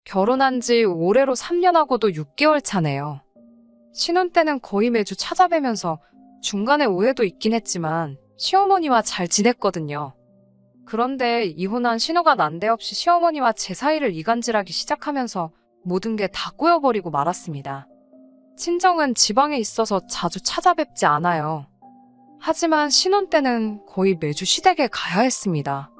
결혼한 지 올해로 3년하고도 6개월 차네요. 신혼 때는 거의 매주 찾아뵈면서 중간에 오해도 있긴 했지만 시어머니와 잘 지냈거든요. 그런데 이혼한 신호가 난데없이 시어머니와 제 사이를 이간질하기 시작하면서 모든 게 다 꼬여버리고 말았습니다. 친정은 지방에 있어서 자주 찾아뵙지 않아요. 하지만 신혼 때는 거의 매주 시댁에 가야 했습니다.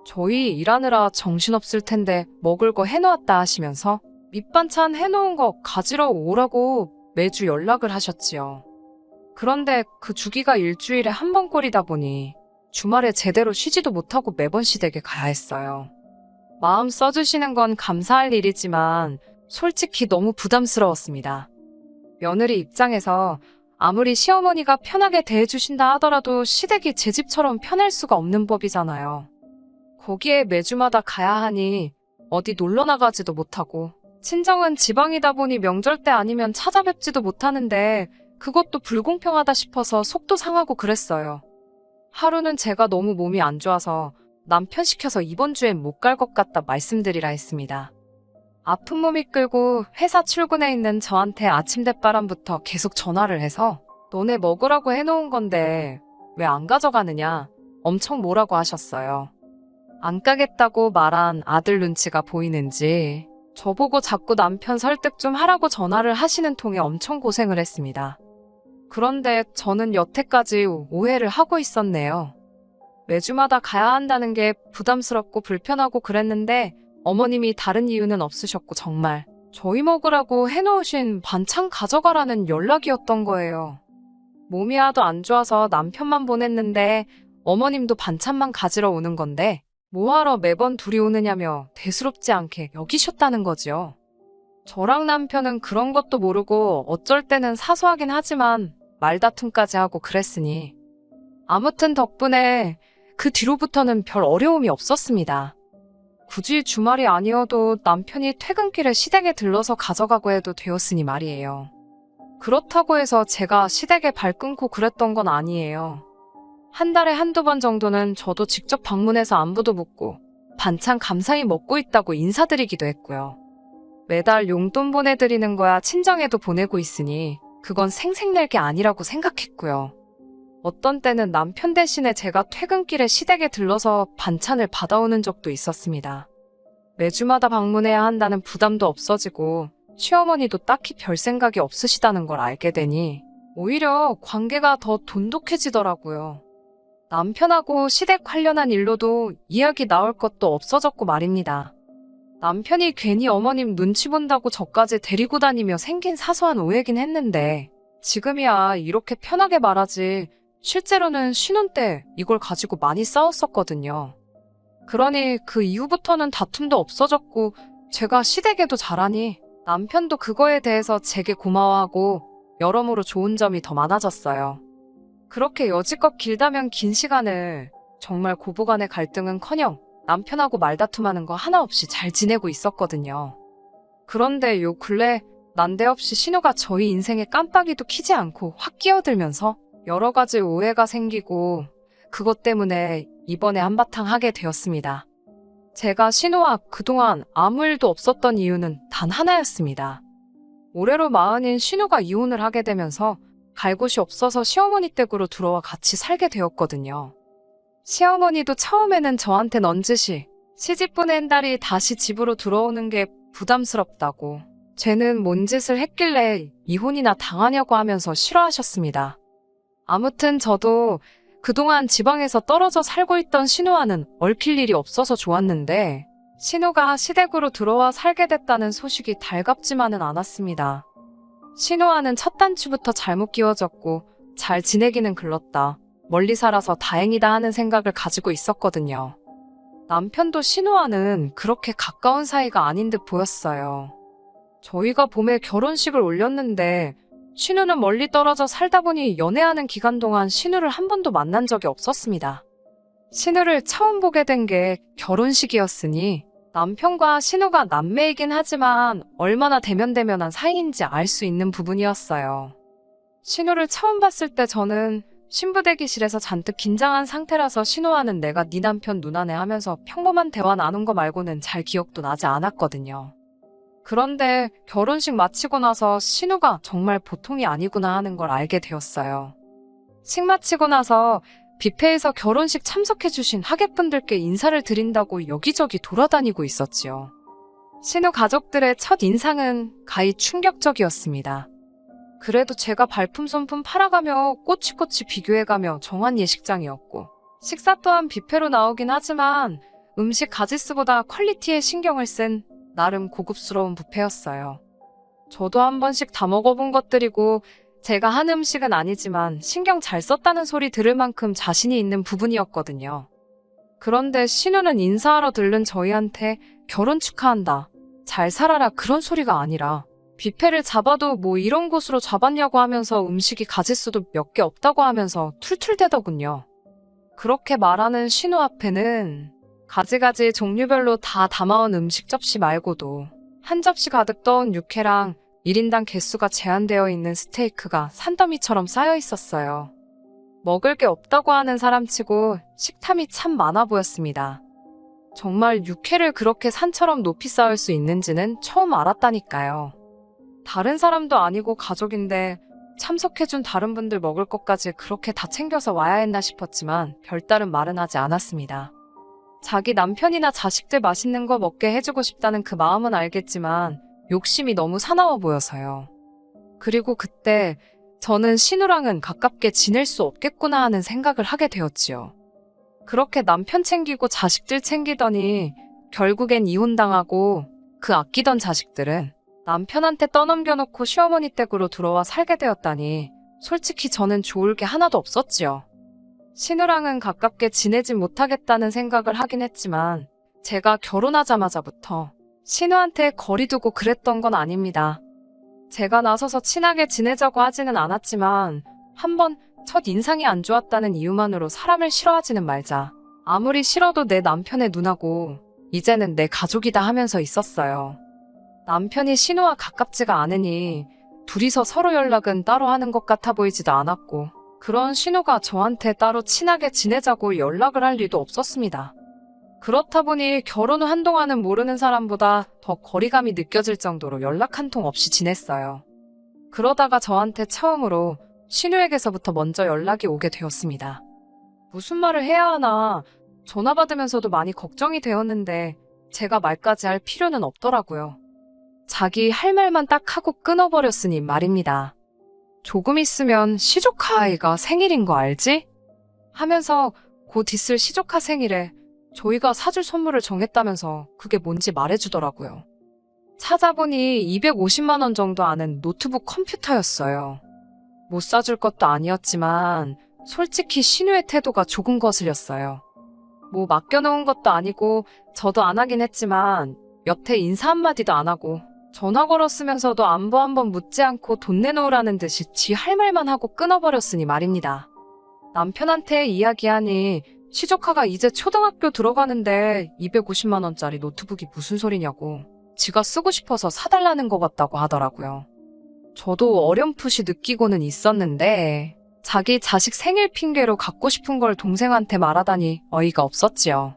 저희 일하느라 정신없을 텐데 먹을 거 해놓았다 하시면서 밑반찬 해놓은 거 가지러 오라고 매주 연락을 하셨지요. 그런데 그 주기가 일주일에 한 번꼴이다 보니 주말에 제대로 쉬지도 못하고 매번 시댁에 가야 했어요. 마음 써주시는 건 감사할 일이지만 솔직히 너무 부담스러웠습니다. 며느리 입장에서 아무리 시어머니가 편하게 대해주신다 하더라도 시댁이 제 집처럼 편할 수가 없는 법이잖아요. 거기에 매주마다 가야 하니 어디 놀러 나가지도 못하고 친정은 지방이다 보니 명절 때 아니면 찾아뵙지도 못하는데 그것도 불공평하다 싶어서 속도 상하고 그랬어요. 하루는 제가 너무 몸이 안 좋아서 남편 시켜서 이번 주엔 못 갈 것 같다 말씀드리라 했습니다. 아픈 몸이 끌고 회사 출근해 있는 저한테 아침 대바람부터 계속 전화를 해서 너네 먹으라고 해놓은 건데 왜 안 가져가느냐 엄청 뭐라고 하셨어요. 안 가겠다고 말한 아들 눈치가 보이는지 저보고 자꾸 남편 설득 좀 하라고 전화를 하시는 통에 엄청 고생을 했습니다. 그런데 저는 여태까지 오해를 하고 있었네요. 매주마다 가야 한다는 게 부담스럽고 불편하고 그랬는데 어머님이 다른 이유는 없으셨고 정말 저희 먹으라고 해놓으신 반찬 가져가라는 연락이었던 거예요. 몸이 하도 안 좋아서 남편만 보냈는데 어머님도 반찬만 가지러 오는 건데 뭐하러 매번 둘이 오느냐며 대수롭지 않게 여기셨다는 거지요. 저랑 남편은 그런 것도 모르고 어쩔 때는 사소하긴 하지만 말다툼까지 하고 그랬으니 아무튼 덕분에 그 뒤로부터는 별 어려움이 없었습니다. 굳이 주말이 아니어도 남편이 퇴근길에 시댁에 들러서 가져가고 해도 되었으니 말이에요. 그렇다고 해서 제가 시댁에 발 끊고 그랬던 건 아니에요. 한 달에 한두 번 정도는 저도 직접 방문해서 안부도 묻고 반찬 감사히 먹고 있다고 인사드리기도 했고요. 매달 용돈 보내드리는 거야 친정에도 보내고 있으니 그건 생색낼 게 아니라고 생각했고요. 어떤 때는 남편 대신에 제가 퇴근길에 시댁에 들러서 반찬을 받아오는 적도 있었습니다. 매주마다 방문해야 한다는 부담도 없어지고 시어머니도 딱히 별 생각이 없으시다는 걸 알게 되니 오히려 관계가 더 돈독해지더라고요. 남편하고 시댁 관련한 일로도 이야기 나올 것도 없어졌고 말입니다. 남편이 괜히 어머님 눈치 본다고 저까지 데리고 다니며 생긴 사소한 오해긴 했는데 지금이야 이렇게 편하게 말하지 실제로는 신혼 때 이걸 가지고 많이 싸웠었거든요. 그러니 그 이후부터는 다툼도 없어졌고 제가 시댁에도 잘하니 남편도 그거에 대해서 제게 고마워하고 여러모로 좋은 점이 더 많아졌어요. 그렇게 여지껏 길다면 긴 시간을 정말 고부간의 갈등은커녕 남편하고 말다툼하는 거 하나 없이 잘 지내고 있었거든요. 그런데 요 근래 난데없이 신호가 저희 인생에 깜빡이도 켜지 않고 확 끼어들면서 여러 가지 오해가 생기고 그것 때문에 이번에 한바탕 하게 되었습니다. 제가 신호와 그동안 아무 일도 없었던 이유는 단 하나였습니다. 올해로 40인 신호가 이혼을 하게 되면서 갈 곳이 없어서 시어머니 댁으로 들어와 같이 살게 되었거든요. 시어머니도 처음에는 저한테 넌지시 시집 보낸 딸이 다시 집으로 들어오는 게 부담스럽다고 쟤는 뭔 짓을 했길래 이혼이나 당하냐고 하면서 싫어하셨습니다. 아무튼 저도 그동안 지방에서 떨어져 살고 있던 신우와는 얽힐 일이 없어서 좋았는데 신우가 시댁으로 들어와 살게 됐다는 소식이 달갑지만은 않았습니다. 신우와는 첫 단추부터 잘못 끼워졌고 잘 지내기는 글렀다. 멀리 살아서 다행이다 하는 생각을 가지고 있었거든요. 남편도 신우와는 그렇게 가까운 사이가 아닌 듯 보였어요. 저희가 봄에 결혼식을 올렸는데 신우는 멀리 떨어져 살다 보니 연애하는 기간 동안 신우를 한 번도 만난 적이 없었습니다. 신우를 처음 보게 된 게 결혼식이었으니 남편과 신우가 남매이긴 하지만 얼마나 대면대면한 사이인지 알 수 있는 부분이었어요. 신우를 처음 봤을 때 저는 신부 대기실에서 잔뜩 긴장한 상태라서 신우와는 내가 네 남편 누나네 하면서 평범한 대화 나눈 거 말고는 잘 기억도 나지 않았거든요. 그런데 결혼식 마치고 나서 신우가 정말 보통이 아니구나 하는 걸 알게 되었어요. 식 마치고 나서 뷔페에서 결혼식 참석해주신 하객분들께 인사를 드린다고 여기저기 돌아다니고 있었지요. 신우 가족들의 첫 인상은 가히 충격적이었습니다. 그래도 제가 발품 손품 팔아가며 꼬치꼬치 비교해가며 정한 예식장이었고, 식사 또한 뷔페로 나오긴 하지만 음식 가짓수보다 퀄리티에 신경을 쓴 나름 고급스러운 뷔페였어요. 저도 한 번씩 다 먹어본 것들이고 제가 한 음식은 아니지만 신경 잘 썼다는 소리 들을 만큼 자신이 있는 부분이었거든요. 그런데 신우는 인사하러 들른 저희한테 결혼 축하한다, 잘 살아라 그런 소리가 아니라 뷔페를 잡아도 뭐 이런 곳으로 잡았냐고 하면서 음식이 가짓수도 몇 개 없다고 하면서 툴툴대더군요. 그렇게 말하는 신우 앞에는 가지가지 종류별로 다 담아온 음식 접시 말고도 한 접시 가득 떠온 육회랑 1인당 개수가 제한되어 있는 스테이크가 산더미처럼 쌓여 있었어요. 먹을 게 없다고 하는 사람치고 식탐이 참 많아 보였습니다. 정말 육회를 그렇게 산처럼 높이 쌓을 수 있는지는 처음 알았다니까요. 다른 사람도 아니고 가족인데 참석해준 다른 분들 먹을 것까지 그렇게 다 챙겨서 와야 했나 싶었지만 별다른 말은 하지 않았습니다. 자기 남편이나 자식들 맛있는 거 먹게 해주고 싶다는 그 마음은 알겠지만 욕심이 너무 사나워 보여서요. 그리고 그때 저는 신우랑은 가깝게 지낼 수 없겠구나 하는 생각을 하게 되었지요. 그렇게 남편 챙기고 자식들 챙기더니 결국엔 이혼당하고 그 아끼던 자식들은 남편한테 떠넘겨놓고 시어머니 댁으로 들어와 살게 되었다니 솔직히 저는 좋을 게 하나도 없었지요. 신우랑은 가깝게 지내진 못하겠다는 생각을 하긴 했지만 제가 결혼하자마자부터 신우한테 거리 두고 그랬던 건 아닙니다. 제가 나서서 친하게 지내자고 하지는 않았지만 한번 첫 인상이 안 좋았다는 이유만으로 사람을 싫어하지는 말자. 아무리 싫어도 내 남편의 누나고 이제는 내 가족이다 하면서 있었어요. 남편이 신우와 가깝지가 않으니 둘이서 서로 연락은 따로 하는 것 같아 보이지도 않았고 그런 신우가 저한테 따로 친하게 지내자고 연락을 할 리도 없었습니다. 그렇다 보니 결혼 후 한동안은 모르는 사람보다 더 거리감이 느껴질 정도로 연락 한 통 없이 지냈어요. 그러다가 저한테 처음으로 신우에게서부터 먼저 연락이 오게 되었습니다. 무슨 말을 해야 하나 전화 받으면서도 많이 걱정이 되었는데 제가 말까지 할 필요는 없더라고요. 자기 할 말만 딱 하고 끊어버렸으니 말입니다. 조금 있으면 시조카 아이가 생일인 거 알지? 하면서 곧 있을 시조카 생일에 저희가 사줄 선물을 정했다면서 그게 뭔지 말해주더라고요. 찾아보니 250만 원 정도 하는 노트북 컴퓨터였어요. 못 사줄 것도 아니었지만 솔직히 신우의 태도가 조금 거슬렸어요. 뭐 맡겨놓은 것도 아니고 저도 안 하긴 했지만 여태 인사 한마디도 안 하고 전화 걸었으면서도 안부 한번 묻지 않고 돈 내놓으라는 듯이 지 할 말만 하고 끊어버렸으니 말입니다. 남편한테 이야기하니 시조카가 이제 초등학교 들어가는데 250만 원짜리 노트북이 무슨 소리냐고 지가 쓰고 싶어서 사달라는 것 같다고 하더라고요. 저도 어렴풋이 느끼고는 있었는데 자기 자식 생일 핑계로 갖고 싶은 걸 동생한테 말하다니 어이가 없었지요.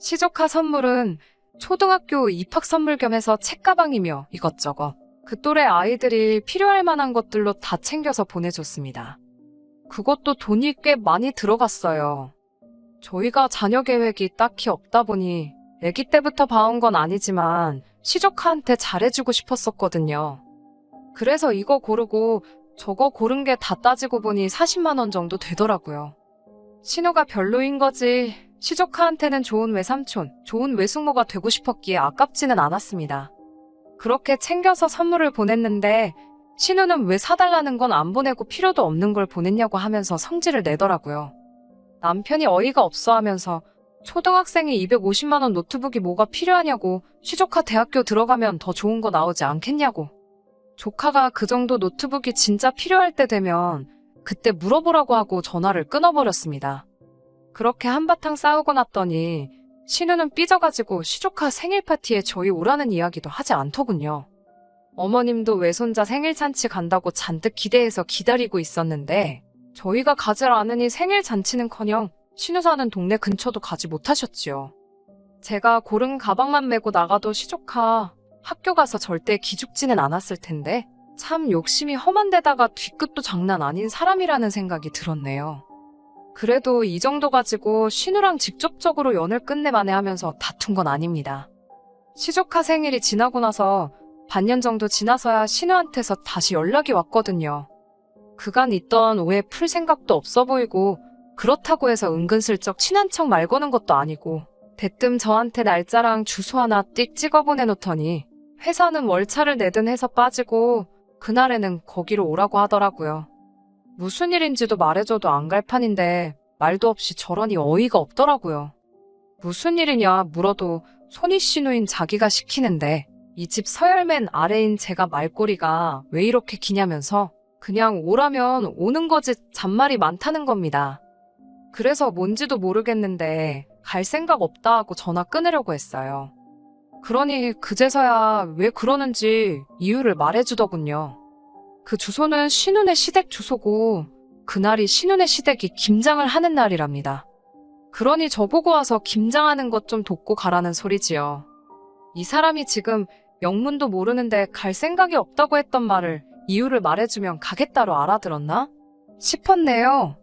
시조카 선물은 초등학교 입학 선물 겸 해서 책가방이며 이것저것 그 또래 아이들이 필요할 만한 것들로 다 챙겨서 보내줬습니다. 그것도 돈이 꽤 많이 들어갔어요. 저희가 자녀 계획이 딱히 없다 보니 아기 때부터 봐온 건 아니지만 시조카한테 잘해주고 싶었었거든요. 그래서 이거 고르고 저거 고른 게 다 따지고 보니 40만 원 정도 되더라고요. 신우가 별로인 거지 시조카한테는 좋은 외삼촌, 좋은 외숙모가 되고 싶었기에 아깝지는 않았습니다. 그렇게 챙겨서 선물을 보냈는데 신우는 왜 사달라는 건 안 보내고 필요도 없는 걸 보냈냐고 하면서 성질을 내더라고요. 남편이 어이가 없어 하면서 초등학생이 250만 원 노트북이 뭐가 필요하냐고 시조카 대학교 들어가면 더 좋은 거 나오지 않겠냐고. 조카가 그 정도 노트북이 진짜 필요할 때 되면 그때 물어보라고 하고 전화를 끊어버렸습니다. 그렇게 한바탕 싸우고 났더니 신우는 삐져가지고 시조카 생일 파티에 저희 오라는 이야기도 하지 않더군요. 어머님도 외손자 생일 잔치 간다고 잔뜩 기대해서 기다리고 있었는데 저희가 가질 않으니 생일 잔치는커녕 신우 사는 동네 근처도 가지 못하셨지요. 제가 고른 가방만 메고 나가도 시조카 학교 가서 절대 기죽지는 않았을 텐데 참 욕심이 험한 데다가 뒤끝도 장난 아닌 사람이라는 생각이 들었네요. 그래도 이 정도 가지고 신우랑 직접적으로 연을 끝내 만회하면서 다툰 건 아닙니다. 시조카 생일이 지나고 나서 반년 정도 지나서야 신우한테서 다시 연락이 왔거든요. 그간 있던 오해 풀 생각도 없어 보이고 그렇다고 해서 은근슬쩍 친한 척 말 거는 것도 아니고 대뜸 저한테 날짜랑 주소 하나 띡 찍어 보내놓더니 회사는 월차를 내든 해서 빠지고 그날에는 거기로 오라고 하더라고요. 무슨 일인지도 말해줘도 안 갈 판인데 말도 없이 저러니 어이가 없더라고요. 무슨 일이냐 물어도 손이 신우인 자기가 시키는데 이 집 서열맨 아래인 제가 말꼬리가 왜 이렇게 기냐면서 그냥 오라면 오는 거지 잔말이 많다는 겁니다. 그래서 뭔지도 모르겠는데 갈 생각 없다 하고 전화 끊으려고 했어요. 그러니 그제서야 왜 그러는지 이유를 말해주더군요. 그 주소는 신운의 시댁 주소고 그날이 신운의 시댁이 김장을 하는 날이랍니다. 그러니 저보고 와서 김장하는 것 좀 돕고 가라는 소리지요. 이 사람이 지금 영문도 모르는데 갈 생각이 없다고 했던 말을 이유를 말해주면 가겠다로 알아들었나? 싶었네요.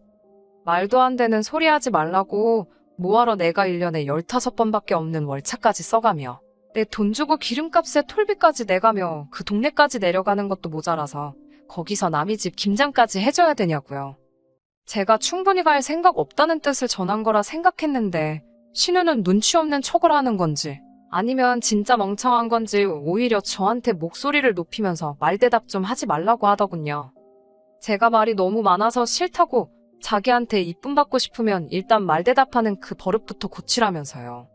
말도 안 되는 소리 하지 말라고 뭐하러 내가 1년에 15번밖에 없는 월차까지 써가며 내 돈 주고 기름값에 톨비까지 내가며 그 동네까지 내려가는 것도 모자라서 거기서 남의 집 김장까지 해줘야 되냐고요. 제가 충분히 갈 생각 없다는 뜻을 전한 거라 생각했는데 신우는 눈치 없는 척을 하는 건지 아니면 진짜 멍청한 건지 오히려 저한테 목소리를 높이면서 말대답 좀 하지 말라고 하더군요. 제가 말이 너무 많아서 싫다고 자기한테 이쁨 받고 싶으면 일단 말대답하는 그 버릇부터 고치라면서요.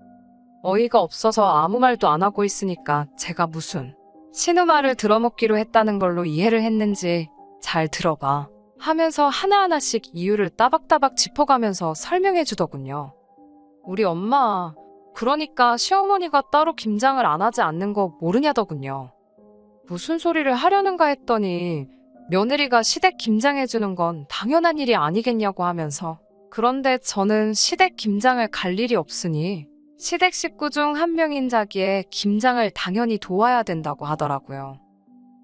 어이가 없어서 아무 말도 안 하고 있으니까 제가 무슨 신우 말을 들어먹기로 했다는 걸로 이해를 했는지 잘 들어봐 하면서 하나하나씩 이유를 따박따박 짚어가면서 설명해 주더군요. 우리 엄마 그러니까 시어머니가 따로 김장을 안 하지 않는 거 모르냐더군요. 무슨 소리를 하려는가 했더니 며느리가 시댁 김장해주는 건 당연한 일이 아니겠냐고 하면서 그런데 저는 시댁 김장을 갈 일이 없으니 시댁 식구 중 한 명인 자기의 김장을 당연히 도와야 된다고 하더라고요.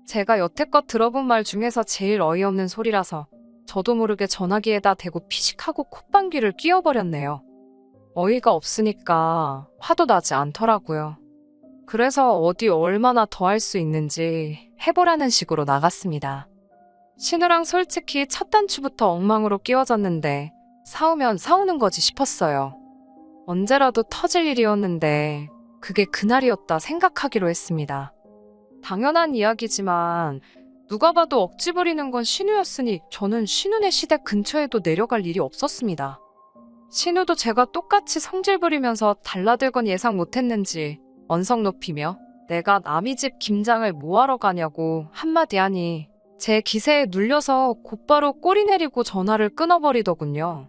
제가 여태껏 들어본 말 중에서 제일 어이없는 소리라서 저도 모르게 전화기에다 대고 피식하고 콧방귀를 뀌어버렸네요. 어이가 없으니까 화도 나지 않더라고요. 그래서 어디 얼마나 더 할 수 있는지 해보라는 식으로 나갔습니다. 신우랑 솔직히 첫 단추부터 엉망으로 끼워졌는데 싸우면 싸우는 거지 싶었어요. 언제라도 터질 일이었는데 그게 그날이었다 생각하기로 했습니다. 당연한 이야기지만 누가 봐도 억지 부리는 건 신우였으니 저는 신우네 시댁 근처에도 내려갈 일이 없었습니다. 신우도 제가 똑같이 성질 부리면서 달라들건 예상 못했는지 언성 높이며 내가 남의 집 김장을 뭐하러 가냐고 한마디 하니 제 기세에 눌려서 곧바로 꼬리 내리고 전화를 끊어버리더군요.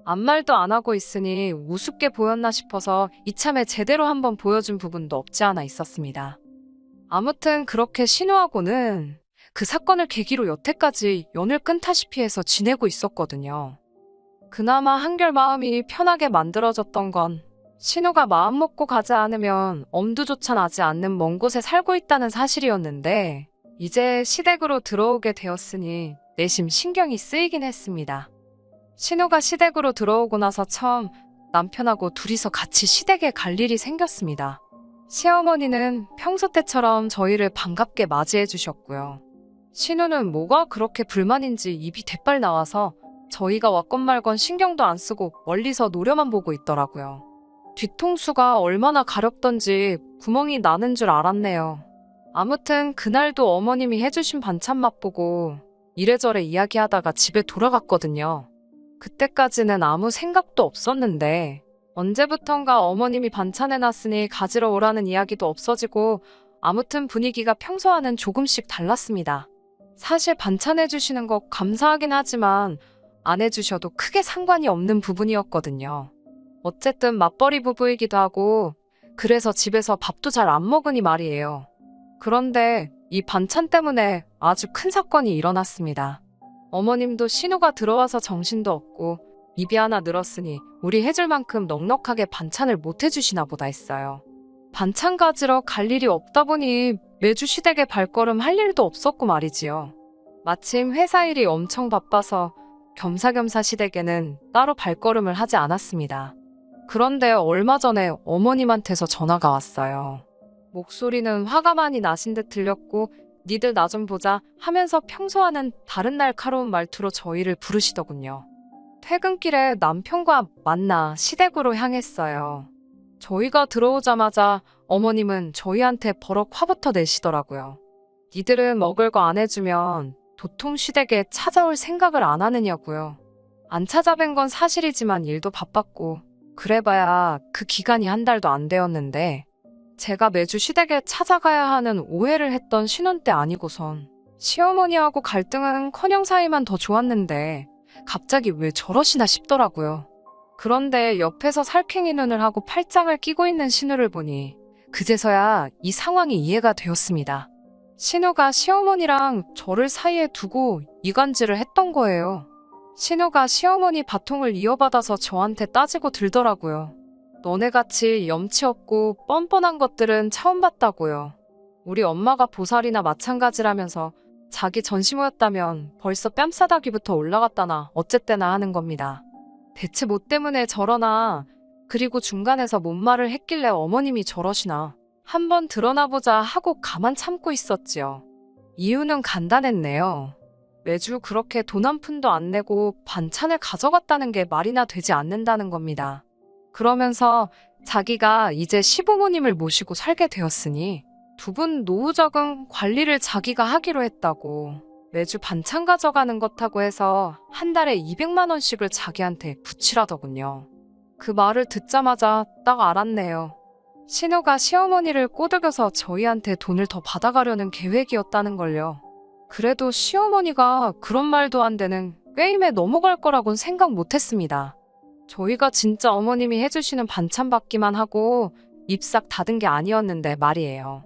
아무 말도 안 하고 있으니 우습게 보였나 싶어서 이참에 제대로 한번 보여준 부분도 없지 않아 있었습니다. 아무튼 그렇게 신우하고는 그 사건을 계기로 여태까지 연을 끊다시피 해서 지내고 있었거든요. 그나마 한결 마음이 편하게 만들어졌던 건 신우가 마음 먹고 가지 않으면 엄두조차 나지 않는 먼 곳에 살고 있다는 사실이었는데 이제 시댁으로 들어오게 되었으니 내심 신경이 쓰이긴 했습니다. 신우가 시댁으로 들어오고 나서 처음 남편하고 둘이서 같이 시댁에 갈 일이 생겼습니다. 시어머니는 평소 때처럼 저희를 반갑게 맞이해 주셨고요. 신우는 뭐가 그렇게 불만인지 입이 대빨 나와서 저희가 왔건 말건 신경도 안 쓰고 멀리서 노려만 보고 있더라고요. 뒤통수가 얼마나 가렵던지 구멍이 나는 줄 알았네요. 아무튼 그날도 어머님이 해주신 반찬 맛보고 이래저래 이야기하다가 집에 돌아갔거든요. 그때까지는 아무 생각도 없었는데 언제부턴가 어머님이 반찬 해놨으니 가지러 오라는 이야기도 없어지고 아무튼 분위기가 평소와는 조금씩 달랐습니다. 사실 반찬 해주시는 거 감사하긴 하지만 안 해주셔도 크게 상관이 없는 부분이었거든요. 어쨌든 맞벌이 부부이기도 하고 그래서 집에서 밥도 잘 안 먹으니 말이에요. 그런데 이 반찬 때문에 아주 큰 사건이 일어났습니다. 어머님도 신우가 들어와서 정신도 없고 입이 하나 늘었으니 우리 해줄 만큼 넉넉하게 반찬을 못 해주시나 보다 했어요. 반찬 가지러 갈 일이 없다 보니 매주 시댁에 발걸음 할 일도 없었고 말이지요. 마침 회사 일이 엄청 바빠서 겸사겸사 시댁에는 따로 발걸음을 하지 않았습니다. 그런데 얼마 전에 어머님한테서 전화가 왔어요. 목소리는 화가 많이 나신 듯 들렸고 니들 나 좀 보자 하면서 평소와는 다른 날카로운 말투로 저희를 부르시더군요. 퇴근길에 남편과 만나 시댁으로 향했어요. 저희가 들어오자마자 어머님은 저희한테 버럭 화부터 내시더라고요. 니들은 먹을 거 안 해주면 도통 시댁에 찾아올 생각을 안 하느냐고요. 안 찾아뵌 건 사실이지만 일도 바빴고 그래봐야 그 기간이 한 달도 안 되었는데 제가 매주 시댁에 찾아가야 하는 오해를 했던 신혼 때 아니고선 시어머니하고 갈등은커녕 사이만 더 좋았는데 갑자기 왜 저러시나 싶더라고요. 그런데 옆에서 살쾡이 눈을 하고 팔짱을 끼고 있는 신우를 보니 그제서야 이 상황이 이해가 되었습니다. 신우가 시어머니랑 저를 사이에 두고 이간질을 했던 거예요. 신우가 시어머니 바통을 이어받아서 저한테 따지고 들더라고요. 너네같이 염치 없고 뻔뻔한 것들은 처음 봤다고요. 우리 엄마가 보살이나 마찬가지라면서 자기 전시모였다면 벌써 뺨싸다기부터 올라갔다나 어쨌대나 하는 겁니다. 대체 뭐 때문에 저러나, 그리고 중간에서 뭔 말을 했길래 어머님이 저러시나 한번 드러나보자 하고 가만 참고 있었지요. 이유는 간단했네요. 매주 그렇게 돈 한 푼도 안 내고 반찬을 가져갔다는 게 말이나 되지 않는다는 겁니다. 그러면서 자기가 이제 시부모님을 모시고 살게 되었으니 두 분 노후적응 관리를 자기가 하기로 했다고 매주 반찬 가져가는 것하고 해서 한 달에 200만 원씩을 자기한테 붙이라더군요. 그 말을 듣자마자 딱 알았네요. 신우가 시어머니를 꼬드겨서 저희한테 돈을 더 받아가려는 계획이었다는 걸요. 그래도 시어머니가 그런 말도 안 되는 꾀임에 넘어갈 거라고는 생각 못했습니다. 저희가 진짜 어머님이 해주시는 반찬 받기만 하고 입싹 닫은 게 아니었는데 말이에요.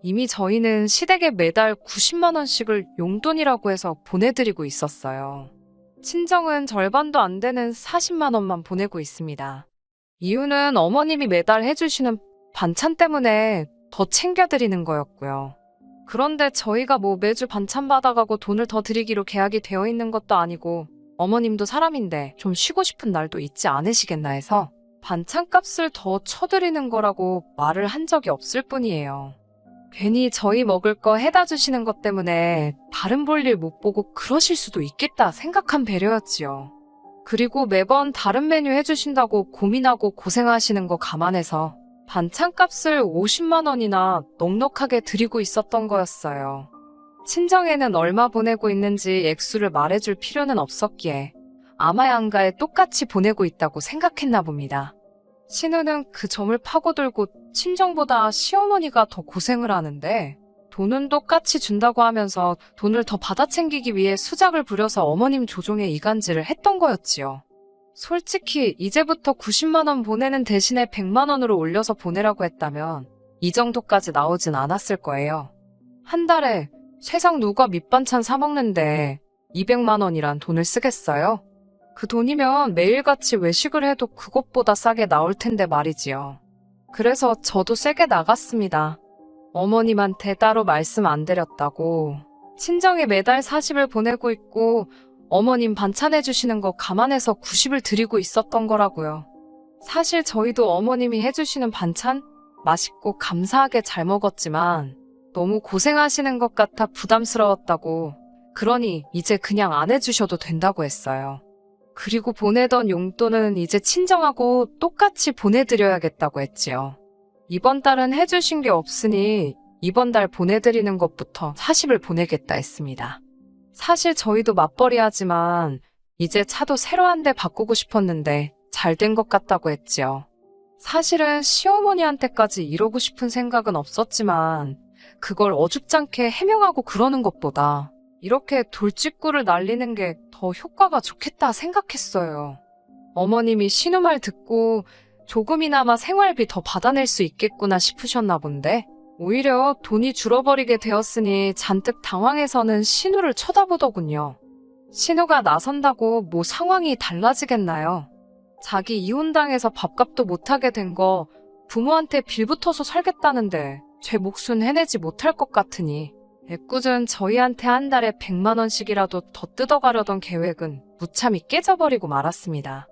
이미 저희는 시댁에 매달 90만 원씩을 용돈이라고 해서 보내드리고 있었어요. 친정은 절반도 안 되는 40만 원만 보내고 있습니다. 이유는 어머님이 매달 해주시는 반찬 때문에 더 챙겨드리는 거였고요. 그런데 저희가 뭐 매주 반찬 받아가고 돈을 더 드리기로 계약이 되어 있는 것도 아니고 어머님도 사람인데 좀 쉬고 싶은 날도 있지 않으시겠나 해서 반찬값을 더 쳐드리는 거라고 말을 한 적이 없을 뿐이에요. 괜히 저희 먹을 거 해다 주시는 것 때문에 다른 볼일 못 보고 그러실 수도 있겠다 생각한 배려였지요. 그리고 매번 다른 메뉴 해주신다고 고민하고 고생하시는 거 감안해서 반찬값을 50만 원이나 넉넉하게 드리고 있었던 거였어요. 친정에는 얼마 보내고 있는지 액수를 말해줄 필요는 없었기에 아마 양가에 똑같이 보내고 있다고 생각했나 봅니다. 신우는 그 점을 파고들고 친정보다 시어머니가 더 고생을 하는데 돈은 똑같이 준다고 하면서 돈을 더 받아 챙기기 위해 수작을 부려서 어머님 조종에 이간질을 했던 거였지요. 솔직히 이제부터 90만 원 보내는 대신에 100만 원으로 올려서 보내라고 했다면 이 정도까지 나오진 않았을 거예요. 한 달에 세상 누가 밑반찬 사 먹는데 200만 원이란 돈을 쓰겠어요? 그 돈이면 매일같이 외식을 해도 그것보다 싸게 나올 텐데 말이지요. 그래서 저도 세게 나갔습니다. 어머님한테 따로 말씀 안 드렸다고. 친정에 매달 40을 보내고 있고 어머님 반찬 해주시는 거 감안해서 90을 드리고 있었던 거라고요. 사실 저희도 어머님이 해주시는 반찬 맛있고 감사하게 잘 먹었지만 너무 고생하시는 것 같아 부담스러웠다고. 그러니 이제 그냥 안 해주셔도 된다고 했어요. 그리고 보내던 용돈은 이제 친정하고 똑같이 보내드려야겠다고 했지요. 이번 달은 해주신 게 없으니 이번 달 보내드리는 것부터 40을 보내겠다 했습니다. 사실 저희도 맞벌이하지만 이제 차도 새로 한 대 바꾸고 싶었는데 잘 된 것 같다고 했지요. 사실은 시어머니한테까지 이러고 싶은 생각은 없었지만 그걸 어줍잖게 해명하고 그러는 것보다 이렇게 돌직구를 날리는 게 더 효과가 좋겠다 생각했어요. 어머님이 신우 말 듣고 조금이나마 생활비 더 받아낼 수 있겠구나 싶으셨나 본데 오히려 돈이 줄어버리게 되었으니 잔뜩 당황해서는 신우를 쳐다보더군요. 신우가 나선다고 뭐 상황이 달라지겠나요? 자기 이혼당해서 밥값도 못하게 된 거 부모한테 빌붙어서 살겠다는데 제 몫은 해내지 못할 것 같으니 애꿎은 저희한테 한 달에 100만 원씩이라도 더 뜯어가려던 계획은 무참히 깨져버리고 말았습니다.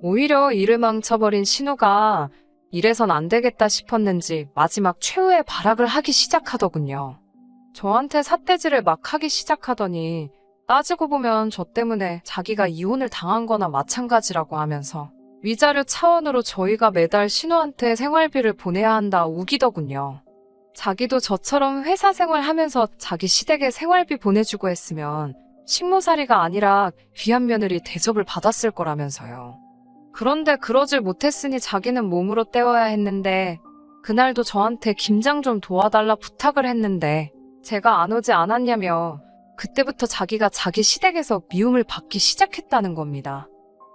오히려 일을 망쳐버린 신우가 이래선 안 되겠다 싶었는지 마지막 최후의 발악을 하기 시작하더군요. 저한테 삿대질을 막 하기 시작하더니 따지고 보면 저 때문에 자기가 이혼을 당한 거나 마찬가지라고 하면서 위자료 차원으로 저희가 매달 신우한테 생활비를 보내야 한다 우기더군요. 자기도 저처럼 회사 생활하면서 자기 시댁에 생활비 보내주고 했으면 식모살이가 아니라 귀한 며느리 대접을 받았을 거라면서요. 그런데 그러질 못했으니 자기는 몸으로 때워야 했는데 그날도 저한테 김장 좀 도와달라 부탁을 했는데 제가 안 오지 않았냐며 그때부터 자기가 자기 시댁에서 미움을 받기 시작했다는 겁니다.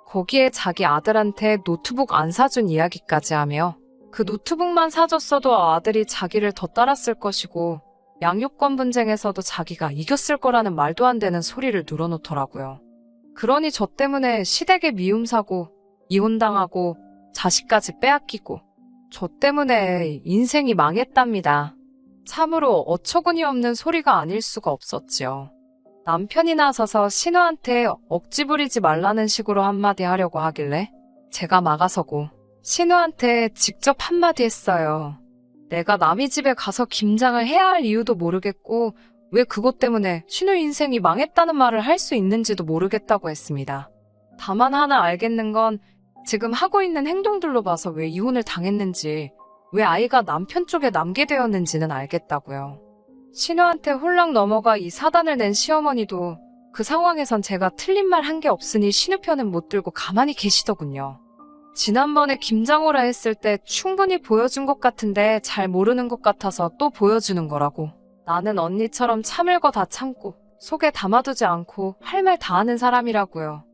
거기에 자기 아들한테 노트북 안 사준 이야기까지 하며 그 노트북만 사줬어도 아들이 자기를 더 따랐을 것이고 양육권 분쟁에서도 자기가 이겼을 거라는 말도 안 되는 소리를 늘어놓더라고요. 그러니 저 때문에 시댁에 미움 사고 이혼당하고 자식까지 빼앗기고 저 때문에 인생이 망했답니다. 참으로 어처구니 없는 소리가 아닐 수가 없었지요. 남편이 나서서 신우한테 억지 부리지 말라는 식으로 한마디 하려고 하길래 제가 막아서고 신우한테 직접 한마디 했어요. 내가 남의 집에 가서 김장을 해야 할 이유도 모르겠고 왜 그것 때문에 신우 인생이 망했다는 말을 할 수 있는지도 모르겠다고 했습니다. 다만 하나 알겠는 건 지금 하고 있는 행동들로 봐서 왜 이혼을 당했는지 왜 아이가 남편 쪽에 남게 되었는지는 알겠다고요. 신우한테 홀랑 넘어가 이 사단을 낸 시어머니도 그 상황에선 제가 틀린 말 한 게 없으니 신우 편은 못 들고 가만히 계시더군요. 지난번에 김장오라 했을 때 충분히 보여준 것 같은데 잘 모르는 것 같아서 또 보여주는 거라고. 나는 언니처럼 참을 거 다 참고 속에 담아두지 않고 할 말 다 하는 사람이라고요.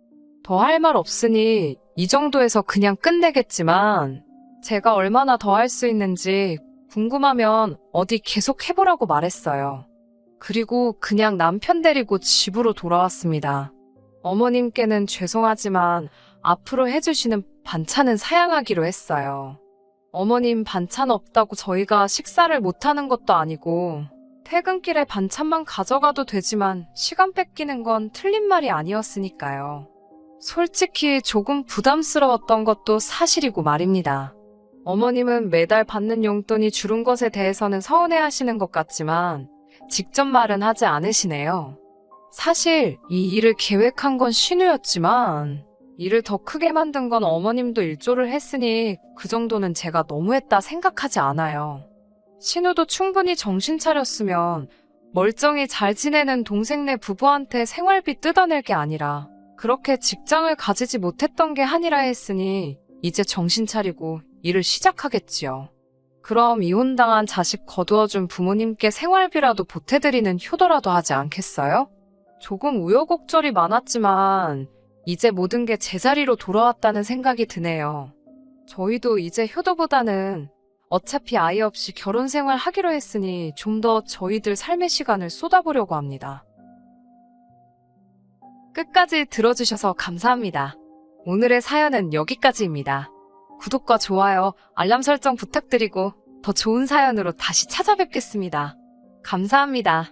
더 할 말 없으니 이 정도에서 그냥 끝내겠지만 제가 얼마나 더 할 수 있는지 궁금하면 어디 계속 해보라고 말했어요. 그리고 그냥 남편 데리고 집으로 돌아왔습니다. 어머님께는 죄송하지만 앞으로 해주시는 반찬은 사양하기로 했어요. 어머님 반찬 없다고 저희가 식사를 못하는 것도 아니고 퇴근길에 반찬만 가져가도 되지만 시간 뺏기는 건 틀린 말이 아니었으니까요. 솔직히 조금 부담스러웠던 것도 사실이고 말입니다. 어머님은 매달 받는 용돈이 줄은 것에 대해서는 서운해하시는 것 같지만 직접 말은 하지 않으시네요. 사실 이 일을 계획한 건 신우였지만 일을 더 크게 만든 건 어머님도 일조를 했으니 그 정도는 제가 너무했다 생각하지 않아요. 신우도 충분히 정신 차렸으면 멀쩡히 잘 지내는 동생네 부부한테 생활비 뜯어낼 게 아니라 그렇게 직장을 가지지 못했던 게 한이라 했으니 이제 정신 차리고 일을 시작하겠지요. 그럼 이혼당한 자식 거두어준 부모님께 생활비라도 보태드리는 효도라도 하지 않겠어요? 조금 우여곡절이 많았지만 이제 모든 게 제자리로 돌아왔다는 생각이 드네요. 저희도 이제 효도보다는 어차피 아이 없이 결혼 생활 하기로 했으니 좀 더 저희들 삶의 시간을 쏟아보려고 합니다. 끝까지 들어주셔서 감사합니다. 오늘의 사연은 여기까지입니다. 구독과 좋아요, 알람 설정 부탁드리고 더 좋은 사연으로 다시 찾아뵙겠습니다. 감사합니다.